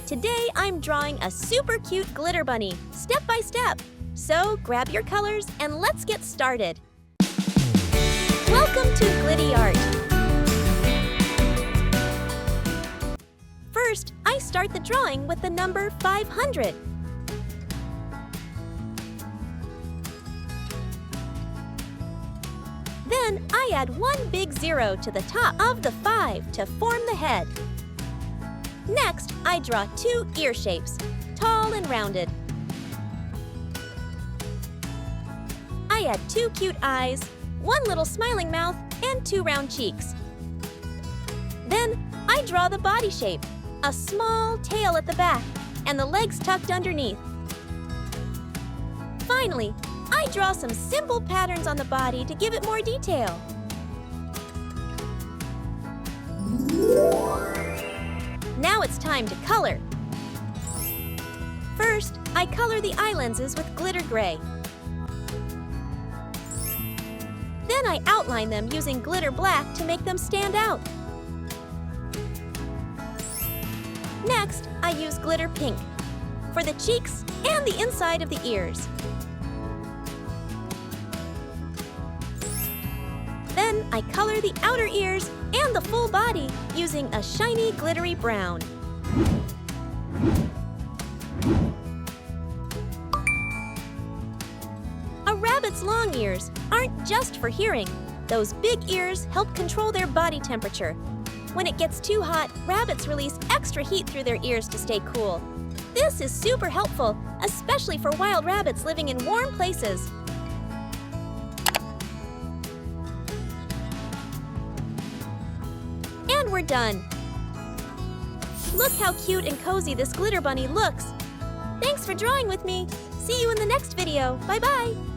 Today I'm drawing a super cute glitter bunny, step by step. So grab your colors and let's get started. Welcome to Glitty Art. First, I start the drawing with the number 500. Then I add one big 0 to the top of the 5 to form the head. Next, I draw 2 ear shapes, tall and rounded. I add 2 cute eyes, 1 little smiling mouth, and 2 round cheeks. Then I draw the body shape, a small tail at the back, and the legs tucked underneath. Finally, I draw some simple patterns on the body to give it more detail. Now it's time to color. First, I color the eye lenses with glitter gray. Then I outline them using glitter black to make them stand out. Next, I use glitter pink for the cheeks and the inside of the ears. Then I color the outer ears and the full body using a shiny glittery brown. A rabbit's long ears aren't just for hearing. Those big ears help control their body temperature. When it gets too hot, rabbits release extra heat through their ears to stay cool. This is super helpful, especially for wild rabbits living in warm places. And we're done. Look how cute and cozy this glitter bunny looks. Thanks for drawing with me. See you in the next video. Bye-bye.